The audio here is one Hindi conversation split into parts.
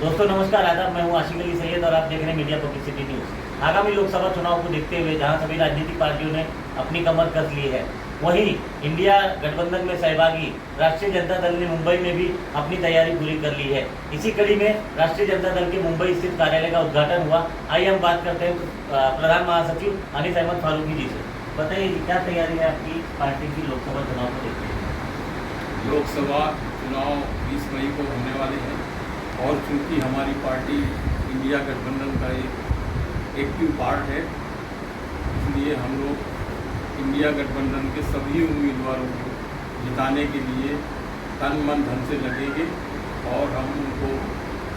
दोस्तों नमस्कार, आदाब। मैं हूं आशिक अली सैयद और आप देख रहे हैं मीडिया पब्लिसिटी न्यूज़। आगामी लोकसभा चुनाव को देखते हुए जहां सभी राजनीतिक पार्टियों ने अपनी कमर कस ली है, वहीं इंडिया गठबंधन में सहभागी राष्ट्रीय जनता दल ने मुंबई में भी अपनी तैयारी पूरी कर ली है। इसी कड़ी में राष्ट्रीय जनता दल के मुंबई स्थित कार्यालय का उद्घाटन हुआ। आइए हम बात करते हैं प्रधान महासचिव अनीस अहमद फारूकी जी से। बताइए क्या तैयारी है आपकी पार्टी की लोकसभा चुनाव को देखते हुए? लोकसभा चुनाव 20 मई को होने वाले हैं और चूँकि हमारी पार्टी इंडिया गठबंधन का एक एक्टिव पार्ट है, इसलिए हम लोग इंडिया गठबंधन के सभी उम्मीदवारों को जिताने के लिए तन मन धन से लगेंगे और हम उनको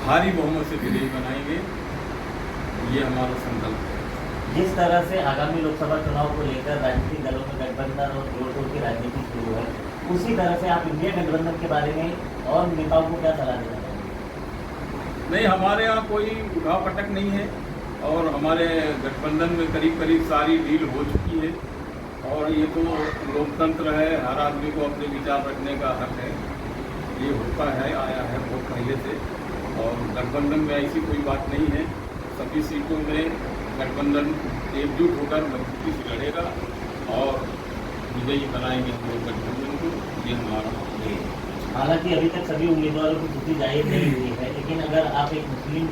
भारी बहुमत से विजयी बनाएंगे। ये हमारा संकल्प है। जिस तरह से आगामी लोकसभा चुनाव को लेकर राजनीतिक दलों में गठबंधन और जोड़ तोड़ की राजनीति शुरू है, उसी तरह से आप इंडिया गठबंधन के बारे में और नेताओं को क्या सलाह देना चाहेंगे? नहीं, हमारे यहाँ कोई उठा पटक नहीं है और हमारे गठबंधन में करीब करीब सारी डील हो चुकी है और ये तो लोकतंत्र है, हर आदमी को अपने विचार रखने का हक है। ये होता है, आया है बहुत पहले से और गठबंधन में ऐसी कोई बात नहीं है। सभी सीटों में गठबंधन एकजुट होकर मजबूती से लड़ेगा और विजयी बनाएंगे हम लोग गठबंधन को। ये हमारा है। हालांकि अभी तक सभी उम्मीदवारों की सूची जाहिर नहीं हुई है, लेकिन अगर आप एक मुस्लिम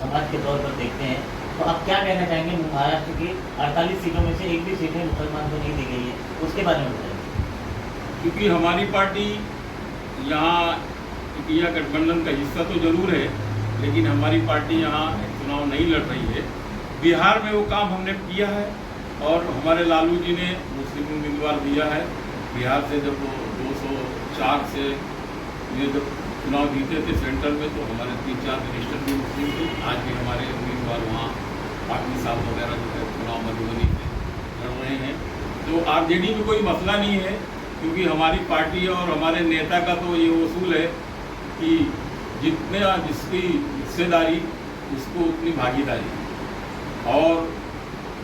समाज के तौर पर देखते हैं तो आप क्या कहना चाहेंगे? महाराष्ट्र की 48 सीटों में से एक भी सीटें मुसलमान को नहीं दी गई है, उसके बारे में बताइए। क्योंकि हमारी पार्टी यहाँ इंडिया गठबंधन का हिस्सा तो जरूर है, लेकिन हमारी पार्टी यहाँ चुनाव नहीं लड़ रही है। बिहार में वो काम हमने किया है और हमारे लालू जी ने मुस्लिम उम्मीदवार दिया है। बिहार से जब वो 204 से ये जब चुनाव जीते थे सेंटर में, तो हमारे 3-4 मिनिस्टर भी मुस्लिम थे। आज भी हमारे उम्मीदवार वहाँ पाटनी साहब वगैरह जो है चुनाव मधुबनी से लड़ रहे हैं। तो आरजेडी में कोई मसला नहीं है, क्योंकि हमारी पार्टी और हमारे नेता का तो ये उसूल है कि जिसकी हिस्सेदारी उसको उतनी भागीदारी। और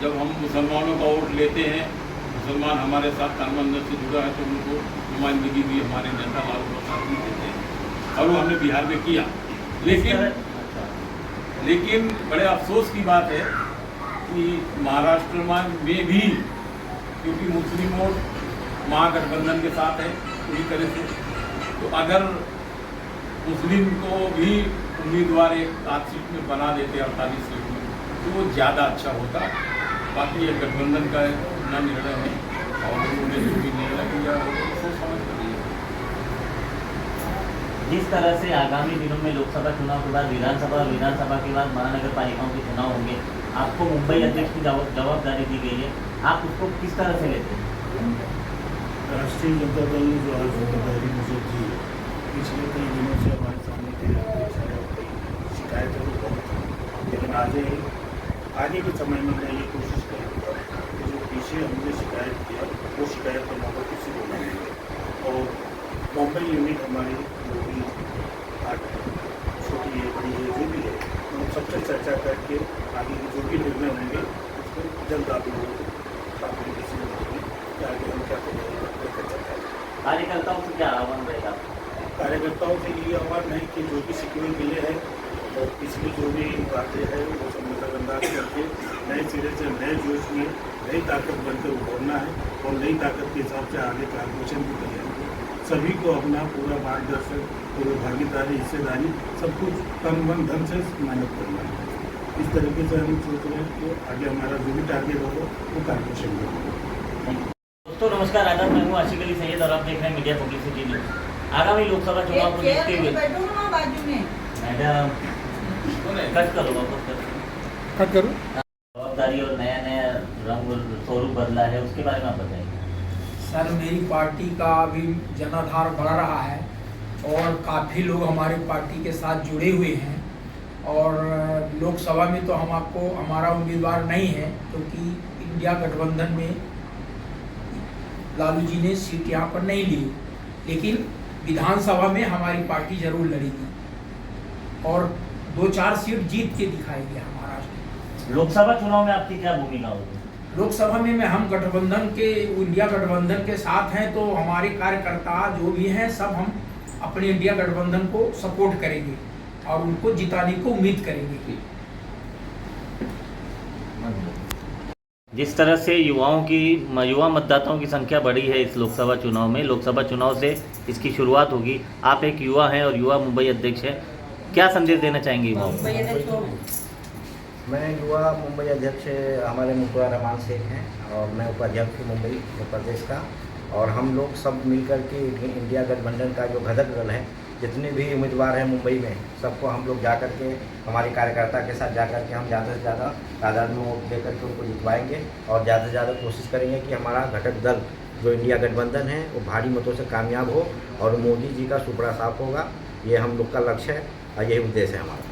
जब हम मुसलमानों का वोट लेते हैं, मुसलमान हमारे साथ तनमन से जुड़ा है, तो उनको नुमाइंदगी भी हमारे नेता लालू प्रसाद जी देते हैं और वो हमने बिहार में किया। लेकिन बड़े अफसोस की बात है कि महाराष्ट्र में भी, क्योंकि मुस्लिम वोट महागठबंधन के साथ है पूरी तरह से, तो अगर मुस्लिम को भी उम्मीदवार एक आध सीट में बना देते 48 सीट में, तो वो ज़्यादा अच्छा होता। बाकी ये गठबंधन का अपना निर्णय है और उन्होंने जो भी निर्णय किया सोच समझ कर लिया। जिस तरह से आगामी दिनों में लोकसभा चुनाव के बाद विधानसभा और विधानसभा के बाद महानगर पालिकाओं के चुनाव होंगे, आपको मुंबई अध्यक्ष की जवाबदारी दी गई है, आप उसको किस तरह से लेते हैं? राष्ट्रीय जनता दल ने जो आज जिम्मेदारी मुझे दी, पिछले कई दिनों से हमारे सामने कई शिकायतें तो बहुत थी, लेकिन आगे के समय में मैं ये कोशिश करूँगा कि जो पीछे हमने शिकायत किया वो शिकायत का मौका किसी को नहीं मिले और मुंबई यूनिट हमारी जो भी छोटी है बड़ी है जो भी है, हम सबसे चर्चा करके आगे के जो भी निर्णय होंगे उसको जल्द आप लोगों को काफी किसी होंगे कि आगे हम क्या करेंगे। कार्यकर्ताओं से क्या आह्वान रहेगा? कार्यकर्ताओं से ये आह्वान है कि जो भी सीखने के लिए है और पिछली जो भी बातें हैं वो सब नजरअंदाज करके नए सिरे से नए जोश में नई ताकत बनकर उभरना है और नई ताकत के हिसाब से आगे कार्पोरेशन की तैयारी सभी को अपना पूरा मार्गदर्शन, पूरी भागीदारी, हिस्सेदारी सब कुछ तन मन धन से मेहनत करना है। इस तरीके से हम सोच रहे हैं कि आगे हमारा जो भी टारगेट होगा वो कार्पोरेशन में होगा। दोस्तों नमस्कार, आदाब। मैं हूं आशिक अली सैयद और आप देख रहे हैं मीडिया पब्लिसिटी न्यूज़। आगामी लोकसभा चुनाव को देखते हुए मैडम कट करो, वापस कट करो। जवाबदारी और नया रंग स्वरूप बदला है, उसके बारे में आप बताइए। सर, मेरी पार्टी का अभी जनाधार बढ़ रहा है और काफ़ी लोग हमारी पार्टी के साथ जुड़े हुए हैं और लोकसभा में तो हमारा उम्मीदवार नहीं है, क्योंकि इंडिया गठबंधन में लालू जी ने सीट यहाँ पर नहीं ली, लेकिन विधानसभा में हमारी पार्टी जरूर लड़ेगी और 2-4 सीट जीत के दिखाएगी महाराष्ट्र। लोकसभा चुनाव में आपकी क्या भूमिका होगी? लोकसभा में हम गठबंधन के इंडिया गठबंधन के साथ हैं, तो हमारे कार्यकर्ता जो भी हैं सब हम अपने इंडिया गठबंधन को सपोर्ट करेंगे और उनको जिताने को उम्मीद करेंगे। जिस तरह से युवा मतदाताओं की संख्या बढ़ी है इस लोकसभा चुनाव में, लोकसभा चुनाव से इसकी शुरुआत होगी। आप एक युवा हैं और युवा मुंबई अध्यक्ष हैं, क्या संदेश देना चाहेंगे युवाओं को? मैं युवा मुंबई अध्यक्ष हमारे मुखिया रहमान शेख हैं और मैं उपाध्यक्ष हूँ मुंबई उत्तर प्रदेश का। और हम लोग सब मिलकर के इंडिया गठबंधन का जो घटक दल है, जितने भी उम्मीदवार हैं मुंबई में, सबको हम लोग जा कर के हमारे कार्यकर्ता के साथ जा कर के हम ज़्यादा से ज़्यादा तादाद में वोट दे करके उनको जितवाएंगे और ज़्यादा से ज़्यादा कोशिश करेंगे कि हमारा घटक दल जो इंडिया गठबंधन है वो भारी मतों से कामयाब हो और मोदी जी का सुपड़ा साफ होगा। ये हम लोग का लक्ष्य है और यही उद्देश्य है हमारा।